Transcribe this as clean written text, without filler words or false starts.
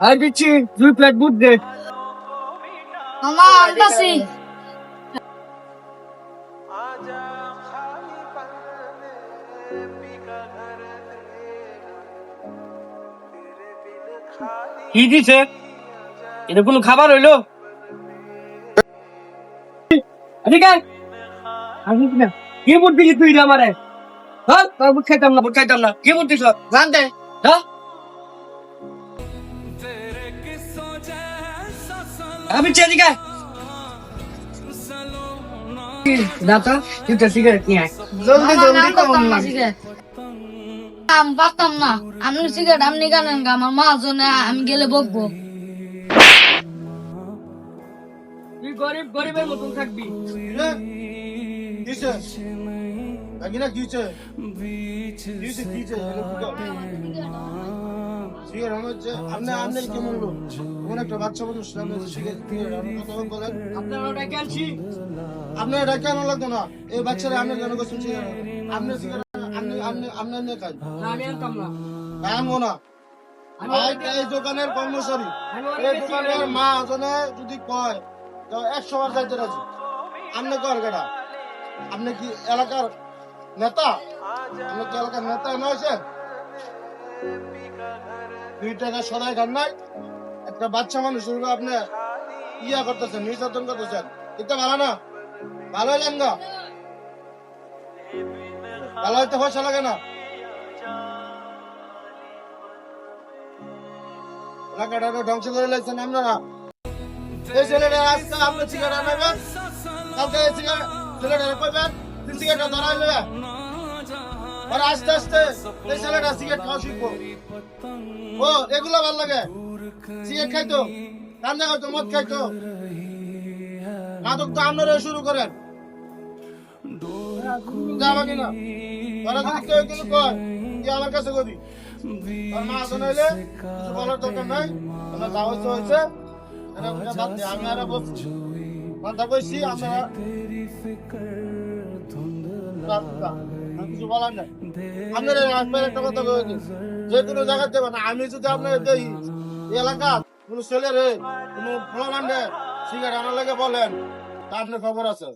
আর দিচ্ছি 2 প্লেট বুট দে। মামা আনতাছি। কি দিছে? এটা কোনো খাবার হইলো? এদিকে আয়। আসিস না। কি বুট দিলি তুই রে আমারে? হ্যাঁ, তোর বুট খাইতাম না, বুট খাইতাম না। কি বুট দিছ? জান দে। হ্যাঁ? আমি চেয়ে গায়। দাতা, তুই তো সিগারেট নিয়ে আয়। জলদি মামা জলদি নাম কম করতাম না না। সিগারেট। আমি পারতাম না। আপনি সিগারেট আপনি গানেন গা, আমার মা জন্য আমি গেলে বকবো। তুই গরিব গরিবের মতন থাকবি। কিছে লাগিনা কিছে কিছে কিছে সিগারেট হচ্ছে আপনি আপনি কেমন লোক কোন একটা বাচ্চা মানুষ আপনি সিগারেট কথা বলেন আপনার ওটা কেনছি? আপনার এটা কেন লাগতো না এই বাচ্চারা আপনি কেন করছেন সিগারেট আপনি সিগারেট আপনি আপনি আপনি নিয়ে খান আমি আনতাম না। আনবো না এই দোকানের কর্মচারী এই দোকানের মা জনে যদি কয় তো 100 বার যাইতে রাজি আপনি কর কেটা আপনি কি এলাকার নেতা আপনি কি এলাকার নেতা নয়ছেন 2 টাকা সদাই খান নাই একটা বাচ্চা মানুষের উপর আপনি ইয়া করতেছেন নির্যাতন করতেছেন এটা ভালো না ভালো হলেন না ভালো হইতে পয়সা লাগে না এলাকাটা ধ্বংস করে লাগছেন আপনারা এই ছেলেটা আজকে আপনি সিগারেট আনাবেন কালকে এই ছেলেটা কইবেন তুই সিগারেটটা ধরাই লইয়া আর আস্তে আস্তে এই ছেলেটা সিগারেট খাওয়া শিখবো ও এগুলো ভালো লাগে সিগারেট খাইতো কান্দা খাইতো মদ খাইতো মাদক তো আপনারা শুরু করেন যাবা কিনা ওরা যদি কেউ কিন্তু কয় তুই আমার কাছে কবি আর মা আসে নইলে কিছু বলার দরকার নাই আমার যা হয়েছে হয়েছে আমি আর বলছি কথা কইছি আপনারা কিছু বলার নাই আপনারা আপনার একটা কথা কয়ে যে কোনো জায়গায় দেবেন আমি যদি আপনার এই এলাকা কোনো ছেলে রে কোনো প্রমাণ সিগারেট আনার লাগে বলেন তা আপনার খবর আছে